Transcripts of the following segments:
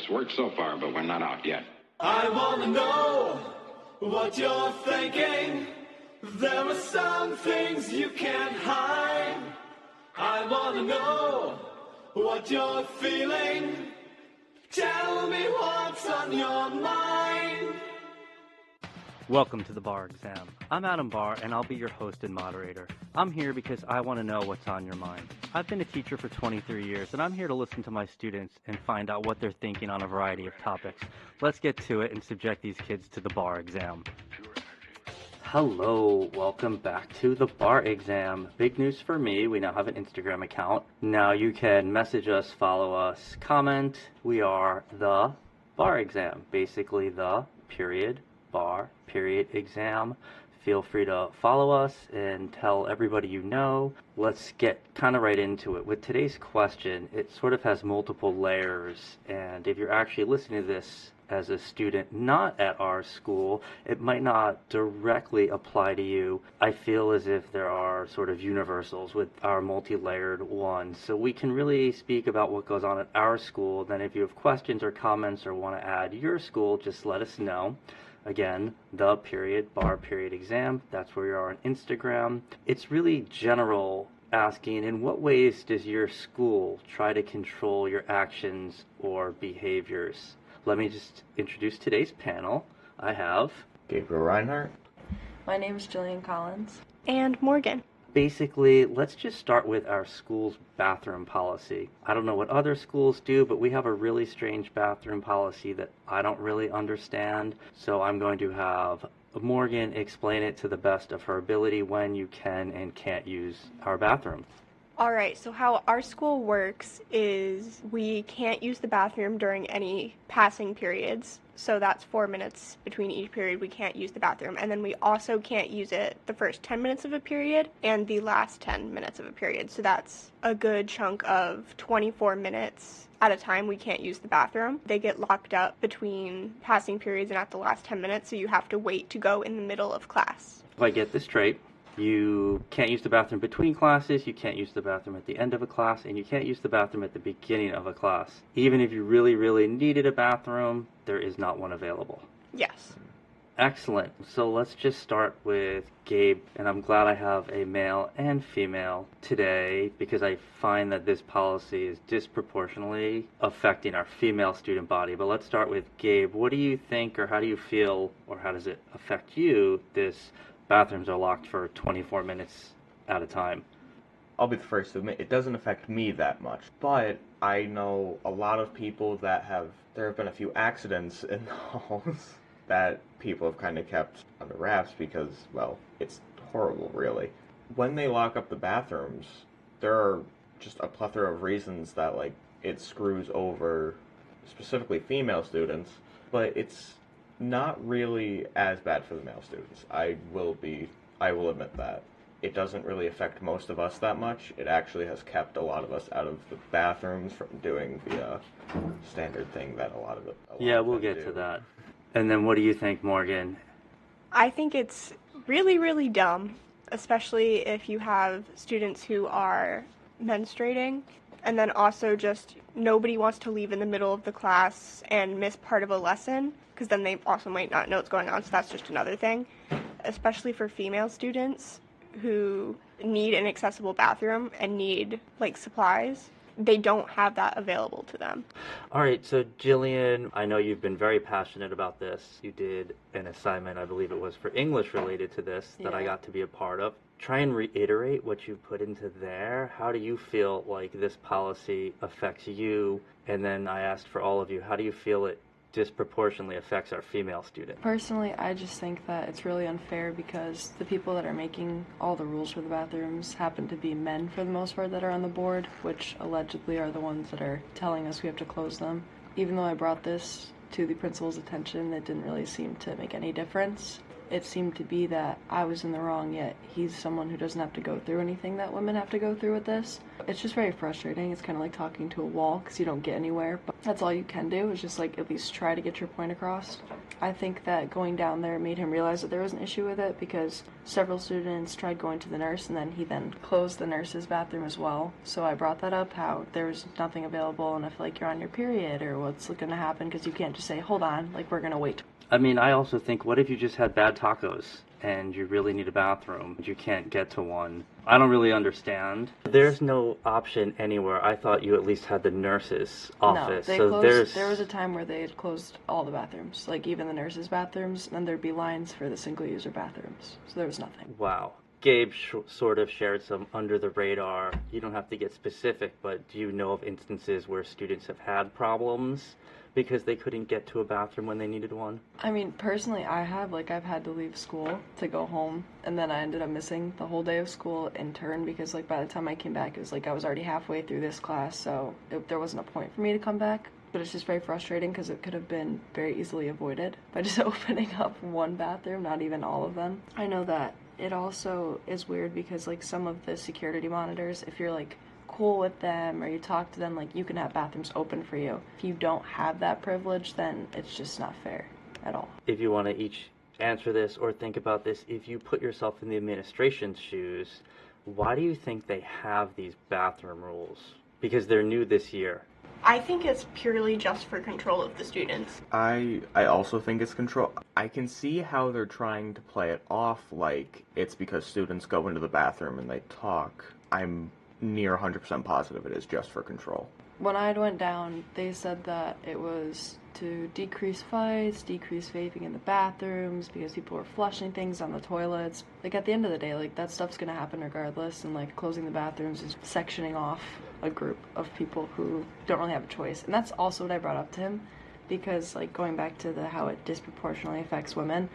It's worked so far, but we're not out yet. I wanna know what you're thinking. There are some things you can't hide. I wanna know what you're feeling. Tell me what's on your mind. Welcome to the Bar Exam. I'm Adam Barr, and I'll be your host and moderator. I'm here because I want to know what's on your mind. I've been a teacher for 23 years, and I'm here to listen to my students and find out what they're thinking on a variety of topics. Let's get to it and subject these kids to the Bar Exam. Hello, welcome back to the Bar Exam. Big news for me, we now have an Instagram account. Now you can message us, follow us, comment. We are the Bar Exam, basically the bar exam. Feel free to follow us and tell everybody you know. Let's get kind of right into it. With today's question, it sort of has multiple layers, and if you're actually listening to this as a student not at our school, it might not directly apply to you. I feel as if there are sort of universals with our multi-layered ones, so we can really speak about what goes on at our school. Then if you have questions or comments or want to add your school, just let us know. Again, the bar exam, that's where you are on Instagram. It's really general, asking in what ways does your school try to control your actions or behaviors? Let me just introduce today's panel. I have Gabriel Reinhardt. My name is Jillian Collins. And Morgan. Basically, let's just start with our school's bathroom policy. I don't know what other schools do, but we have a really strange bathroom policy that I don't really understand. So I'm going to have Morgan explain it to the best of her ability when you can and can't use our bathroom. All right, so how our school works is we can't use the bathroom during any passing periods. So that's 4 minutes between each period we can't use the bathroom. And then we also can't use it the first 10 minutes of a period and the last 10 minutes of a period. So that's a good chunk of 24 minutes at a time we can't use the bathroom. They get locked up between passing periods and at the last 10 minutes, so you have to wait to go in the middle of class. If I get this straight, you can't use the bathroom between classes, you can't use the bathroom at the end of a class, and you can't use the bathroom at the beginning of a class. Even if you really, really needed a bathroom, there is not one available. Yes. Excellent. So let's just start with Gabe, and I'm glad I have a male and female today because I find that this policy is disproportionately affecting our female student body. But let's start with Gabe. What do you think, or how do you feel, or how does it affect you, this bathrooms are locked for 24 minutes at a time? I'll be the first to admit, it doesn't affect me that much. But I know a lot of people there have been a few accidents in those that people have kind of kept under wraps because, well, it's horrible, really. When they lock up the bathrooms, there are just a plethora of reasons that, like, it screws over specifically female students, but it's not really as bad for the male students. I will admit that. It doesn't really affect most of us that much. It actually has kept a lot of us out of the bathrooms from doing the standard thing that a lot of we'll get to that. And then what do you think, Morgan? I think it's really, really dumb, especially if you have students who are menstruating, and then also just nobody wants to leave in the middle of the class and miss part of a lesson, because then they also might not know what's going on, so that's just another thing. Especially for female students who need an accessible bathroom and need, like, supplies. They don't have that available to them. All right, so Jillian, I know you've been very passionate about this. You did an assignment, I believe it was for English related to this, that I got to be a part of. Try and reiterate what you put into there. How do you feel like this policy affects you? And then I asked for all of you, how do you feel it disproportionately affects our female students? Personally, I just think that it's really unfair because the people that are making all the rules for the bathrooms happen to be men for the most part that are on the board, which allegedly are the ones that are telling us we have to close them. Even though I brought this to the principal's attention, it didn't really seem to make any difference. It seemed to be that I was in the wrong, yet he's someone who doesn't have to go through anything that women have to go through with this. It's just very frustrating. It's kind of like talking to a wall because you don't get anywhere. But that's all you can do is just like at least try to get your point across. I think that going down there made him realize that there was an issue with it because several students tried going to the nurse and then he closed the nurse's bathroom as well. So I brought that up, how there was nothing available and if like you're on your period or what's going to happen, because you can't just say, hold on, like we're going to wait. I mean, I also think, what if you just had bad tacos and you really need a bathroom, but you can't get to one? I don't really understand. There's no option anywhere. I thought you at least had the nurse's office. No, they so closed. There was a time where they had closed all the bathrooms, like even the nurses' bathrooms, and there'd be lines for the single-user bathrooms. So there was nothing. Wow. Gabe sort of shared some under the radar. You don't have to get specific, but do you know of instances where students have had problems because they couldn't get to a bathroom when they needed one? I mean, personally, I've had to leave school to go home, and then I ended up missing the whole day of school in turn because, like, by the time I came back, it was like I was already halfway through this class, so there wasn't a point for me to come back. But it's just very frustrating because it could have been very easily avoided by just opening up one bathroom, not even all of them. I know that it also is weird because, like, some of the security monitors, if you're, like, cool with them or you talk to them, like, you can have bathrooms open for you. If you don't have that privilege, then it's just not fair at all. If you want to each answer this or think about this, if you put yourself in the administration's shoes, why do you think they have these bathroom rules? Because they're new this year. I think it's purely just for control of the students. I also think it's control. I can see how they're trying to play it off like it's because students go into the bathroom and they talk. I'm near 100% positive it is just for control. When I went down, they said that it was to decrease fights, decrease vaping in the bathrooms, because people were flushing things on the toilets. Like, at the end of the day, like, that stuff's gonna happen regardless, and, like, closing the bathrooms is sectioning off a group of people who don't really have a choice. And that's also what I brought up to him, because, like, going back to how it disproportionately affects women,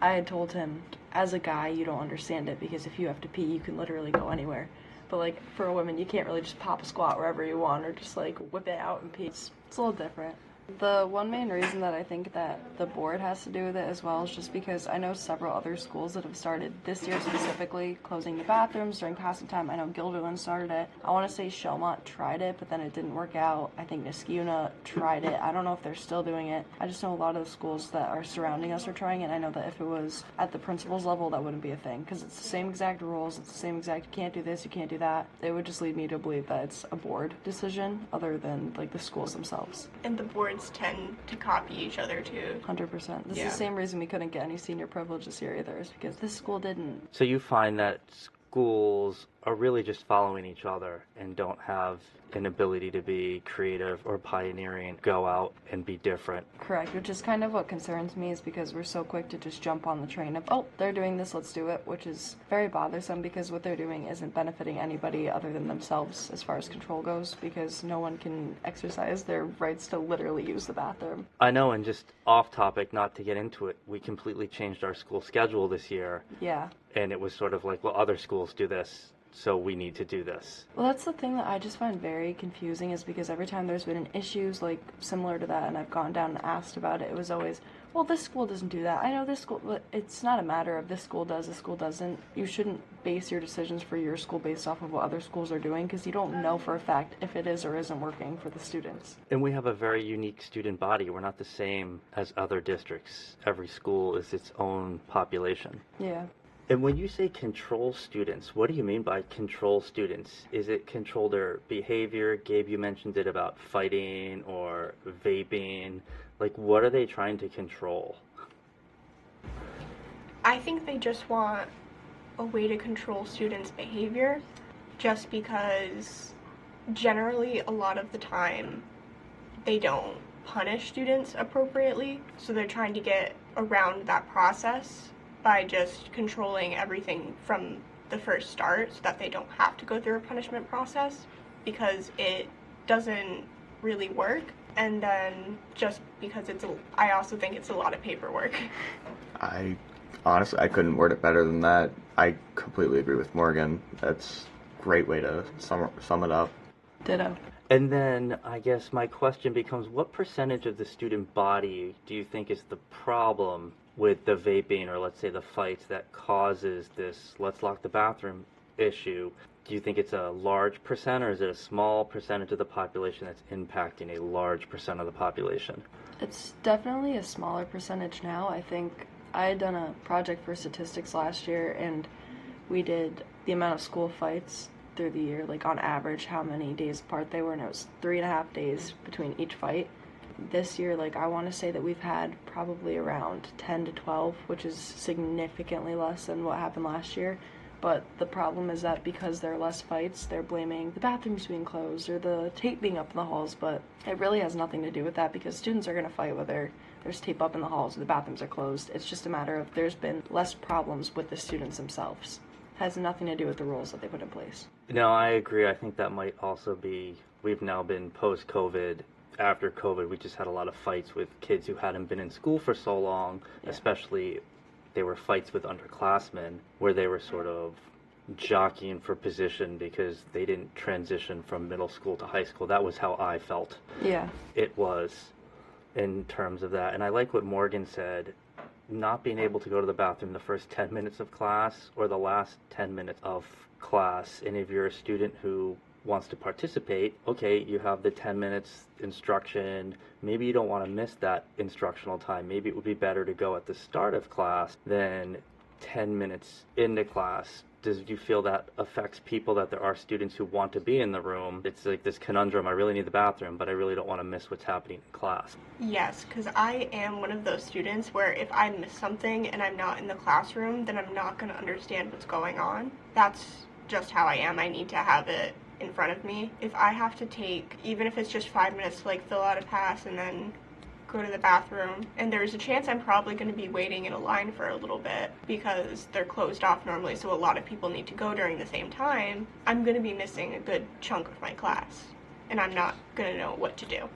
I had told him, as a guy, you don't understand it, because if you have to pee, you can literally go anywhere. But, like, for a woman, you can't really just pop a squat wherever you want or just, like, whip it out and pee. It's a little different. The one main reason that I think that the board has to do with it as well is just because I know several other schools that have started this year specifically closing the bathrooms during passing time. I know Guilderland started it. I want to say Shelmont tried it, but then it didn't work out. I think Niskayuna tried it. I don't know if they're still doing it. I just know a lot of the schools that are surrounding us are trying it. I know that if it was at the principal's level, that wouldn't be a thing because it's the same exact rules. It's the same exact, you can't do this, you can't do that. It would just lead me to believe that it's a board decision other than, like, the schools themselves. And the boards tend to copy each other too. 100%. This is the same reason we couldn't get any senior privilege this year either, is because this school didn't. So you find that schools are really just following each other and don't have an ability to be creative or pioneering, go out and be different. Correct, which is kind of what concerns me, is because we're so quick to just jump on the train of, oh, they're doing this, let's do it, which is very bothersome because what they're doing isn't benefiting anybody other than themselves as far as control goes, because no one can exercise their rights to literally use the bathroom. I know, and just off topic, not to get into it, we completely changed our school schedule this year. Yeah. And it was sort of like, well, other schools do this, so we need to do this. Well, that's the thing that I just find very confusing, is because every time there's been issues like similar to that and I've gone down and asked about it, it was always, well, this school doesn't do that. I know this school, but it's not a matter of this school does, this school doesn't. You shouldn't base your decisions for your school based off of what other schools are doing, because you don't know for a fact if it is or isn't working for the students. And we have a very unique student body. We're not the same as other districts. Every school is its own population. Yeah. And when you say control students, what do you mean by control students? Is it control their behavior? Gabe, you mentioned it about fighting or vaping. Like, what are they trying to control? I think they just want a way to control students' behavior, just because generally a lot of the time they don't punish students appropriately, so they're trying to get around that process by just controlling everything from the first start so that they don't have to go through a punishment process, because it doesn't really work. And then just because I also think it's a lot of paperwork. I couldn't word it better than that. I completely agree with Morgan. That's a great way to sum it up. Ditto. And then I guess my question becomes, what percentage of the student body do you think is the problem with the vaping, or let's say the fights, that causes this let's lock the bathroom issue? Do you think it's a large percent, or is it a small percentage of the population that's impacting a large percent of the population? It's definitely a smaller percentage now. I think I had done a project for statistics last year, and we did the amount of school fights through the year, like on average how many days apart they were, and it was 3.5 days between each fight. This year, like, I want to say that we've had probably around 10 to 12, which is significantly less than what happened last year. But the problem is that because there are less fights, they're blaming the bathrooms being closed or the tape being up in the halls, but it really has nothing to do with that, because students are going to fight whether there's tape up in the halls or the bathrooms are closed. It's just a matter of there's been less problems with the students themselves. It has nothing to do with the rules that they put in place. No, I agree. I think that might also be, we've now been post-COVID. After COVID, we just had a lot of fights with kids who hadn't been in school for so long, especially they were fights with underclassmen where they were sort of jockeying for position because they didn't transition from middle school to high school. That was how I felt. Yeah. It was in terms of that. And I like what Morgan said, not being able to go to the bathroom the first 10 minutes of class or the last 10 minutes of class. And if you're a student who wants to participate, okay, you have the 10 minutes instruction. Maybe you don't want to miss that instructional time. Maybe it would be better to go at the start of class than 10 minutes into class. Do you feel that affects people, that there are students who want to be in the room? It's like this conundrum, I really need the bathroom, but I really don't want to miss what's happening in class. Yes, because I am one of those students where if I miss something and I'm not in the classroom, then I'm not going to understand what's going on. That's just how I am. I need to have it in front of me. If I have to take, even if it's just 5 minutes to like fill out a pass and then go to the bathroom, and there's a chance I'm probably going to be waiting in a line for a little bit because they're closed off normally, so a lot of people need to go during the same time, I'm going to be missing a good chunk of my class, and I'm not going to know what to do.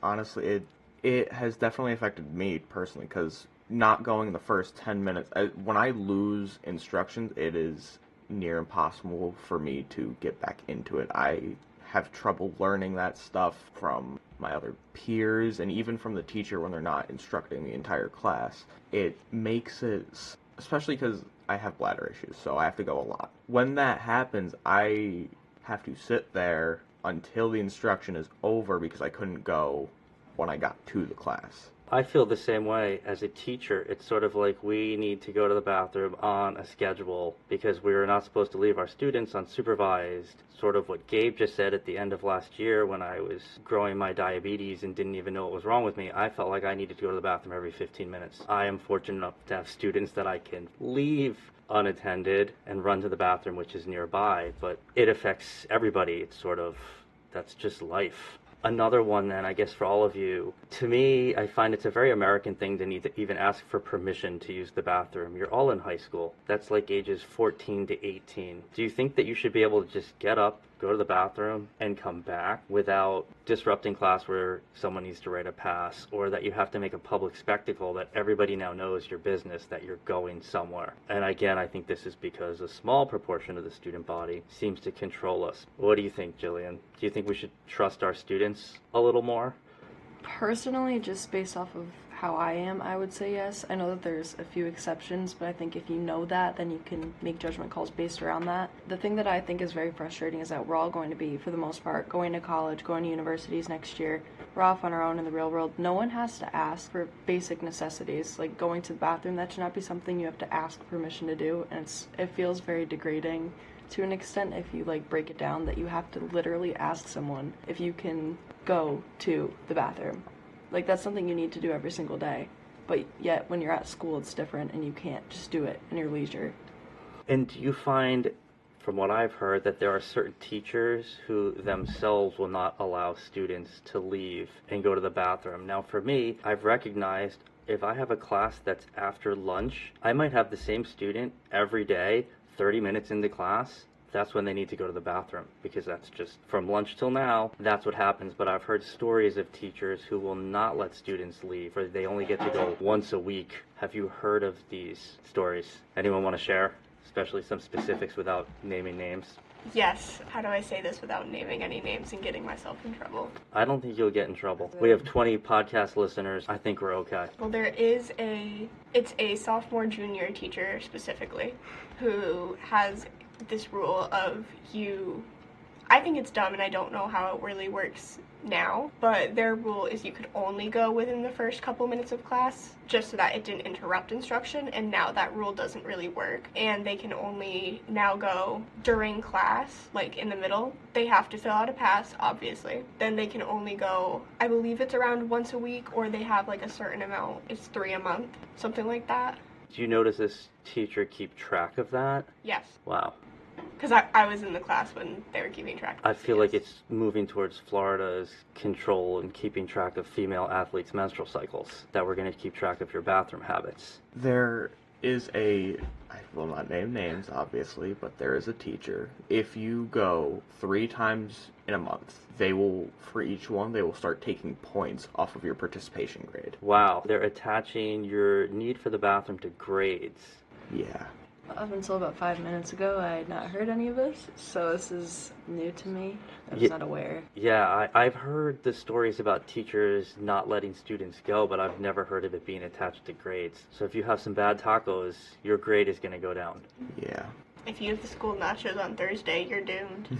Honestly, it has definitely affected me personally, because not going the first 10 minutes, when I lose instructions, it is near impossible for me to get back into it. I have trouble learning that stuff from my other peers and even from the teacher when they're not instructing the entire class. It makes it, especially because I have bladder issues, so I have to go a lot. When that happens, I have to sit there until the instruction is over because I couldn't go when I got to the class. I feel the same way as a teacher. It's sort of like we need to go to the bathroom on a schedule because we are not supposed to leave our students unsupervised. Sort of what Gabe just said at the end of last year when I was growing my diabetes and didn't even know what was wrong with me. I felt like I needed to go to the bathroom every 15 minutes. I am fortunate enough to have students that I can leave unattended and run to the bathroom, which is nearby, but it affects everybody. It's sort of, that's just life. Another one then, I guess for all of you, to me, I find it's a very American thing to need to even ask for permission to use the bathroom. You're all in high school. That's like ages 14 to 18. Do you think that you should be able to just get up, go to the bathroom, and come back without disrupting class where someone needs to write a pass, or that you have to make a public spectacle that everybody now knows your business, that you're going somewhere? And again, I think this is because a small proportion of the student body seems to control us. What do you think, Jillian? Do you think we should trust our students a little more? Personally, just based off of how I am, I would say yes. I know that there's a few exceptions, but I think if you know that, then you can make judgment calls based around that. The thing that I think is very frustrating is that we're all going to be, for the most part, going to college, going to universities next year. We're off on our own in the real world. No one has to ask for basic necessities, like going to the bathroom. That should not be something you have to ask permission to do, and it feels very degrading to an extent if you like break it down that you have to literally ask someone if you can go to the bathroom. Like, that's something you need to do every single day. But yet, when you're at school, it's different, and you can't just do it in your leisure. And do you find, from what I've heard, that there are certain teachers who themselves will not allow students to leave and go to the bathroom? Now, for me, I've recognized if I have a class that's after lunch, I might have the same student every day, 30 minutes into class. That's when they need to go to the bathroom, because that's just from lunch till now, that's what happens. But I've heard stories of teachers who will not let students leave, or they only get to go once a week. Have you heard of these stories? Anyone want to share? Especially some specifics without naming names. Yes, how do I say this without naming any names and getting myself in trouble? I don't think you'll get in trouble. We have 20 podcast listeners. I think we're okay. Well, it's a sophomore junior teacher specifically who has this rule of I think it's dumb and I don't know how it really works now, but their rule is you could only go within the first couple minutes of class just so that it didn't interrupt instruction, and now that rule doesn't really work, and they can only now go during class, like in the middle. They have to fill out a pass, obviously. Then they can only go, I believe it's around once a week, or they have like a certain amount. It's 3 a month, something like that. Do you notice this teacher keep track of that? Yes. Wow. Because I was in the class when they were keeping track. I feel like it's moving towards Florida's control and keeping track of female athletes' menstrual cycles, that we're going to keep track of your bathroom habits. There is I will not name names, obviously, but there is a teacher. If you go 3 times in a month, for each one, they will start taking points off of your participation grade. Wow, they're attaching your need for the bathroom to grades. Yeah. Up until about 5 minutes ago, I had not heard any of this, so this is new to me. I was Ye- not aware. Yeah, I've heard the stories about teachers not letting students go, but I've never heard of it being attached to grades. So if you have some bad tacos, your grade is going to go down. Yeah. If you have the school nachos on Thursday, you're doomed.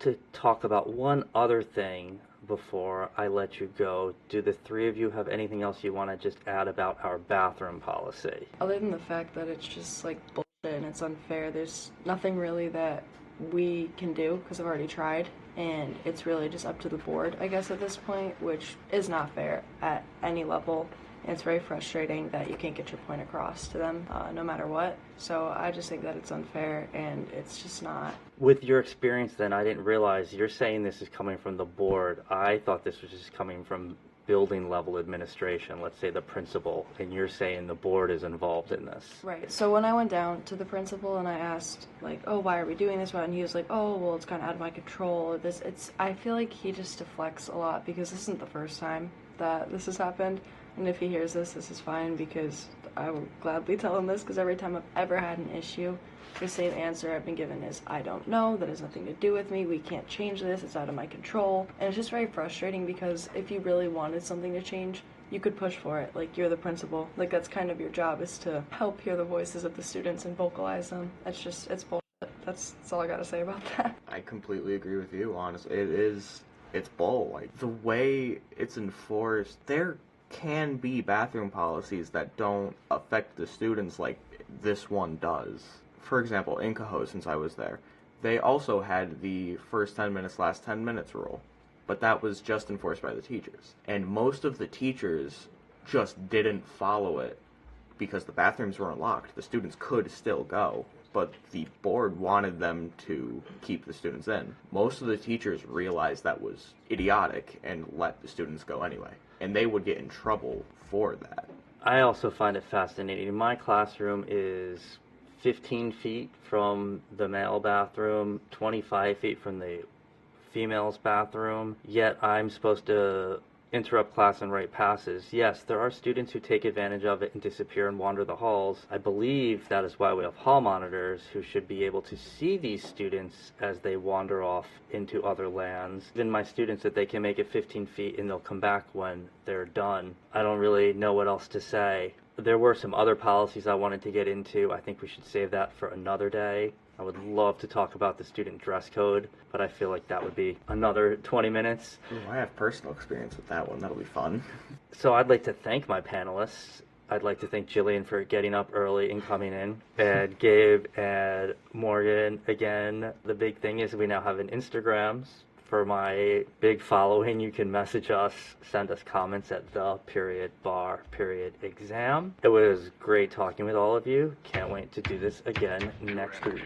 To talk about one other thing before I let you go, do the 3 of you have anything else you want to just add about our bathroom policy? Other than the fact that it's just like bullshit and it's unfair, there's nothing really that we can do because I've already tried, and it's really just up to the board, I guess, at this point, which is not fair at any level. And it's very frustrating that you can't get your point across to them no matter what. So I just think that it's unfair, and it's just not. With your experience then, I didn't realize you're saying this is coming from the board. I thought this was just coming from building level administration, let's say the principal, and you're saying the board is involved in this. Right. So when I went down to the principal and I asked, like, oh, why are we doing this? And he was like, oh, well, it's kind of out of my control. I feel like he just deflects a lot because this isn't the first time that this has happened. And if he hears this is fine, because I will gladly tell him this, because every time I've ever had an issue, the same answer I've been given is, I don't know, that has nothing to do with me, we can't change this, it's out of my control. And it's just very frustrating, because if you really wanted something to change, you could push for it. Like, you're the principal. Like, that's kind of your job, is to help hear the voices of the students and vocalize them. It's bullshit. That's all I gotta say about that. I completely agree with you, honestly. It's bull. Like, the way it's enforced, there can be bathroom policies that don't affect the students like this one does. For example, in Cohoes, since I was there, they also had the first 10 minutes, last 10 minutes rule, but that was just enforced by the teachers. And most of the teachers just didn't follow it because the bathrooms weren't locked. The students could still go, but the board wanted them to keep the students in. Most of the teachers realized that was idiotic and let the students go anyway. And they would get in trouble for that. I also find it fascinating. My classroom is 15 feet from the male bathroom, 25 feet from the female's bathroom, yet I'm supposed to interrupt class and write passes. Yes, there are students who take advantage of it and disappear and wander the halls. I believe that is why we have hall monitors who should be able to see these students as they wander off into other lands. Even my students, that they can make it 15 feet and they'll come back when they're done. I don't really know what else to say. There were some other policies I wanted to get into. I think we should save that for another day. I would love to talk about the student dress code, but I feel like that would be another 20 minutes. Ooh, I have personal experience with that one. That'll be fun. So I'd like to thank my panelists. I'd like to thank Jillian for getting up early and coming in, and Gabe and Morgan. Again, the big thing is we now have an Instagrams. For my big following, you can message us, send us comments at the_bar_exam. It was great talking with all of you. Can't wait to do this again next week.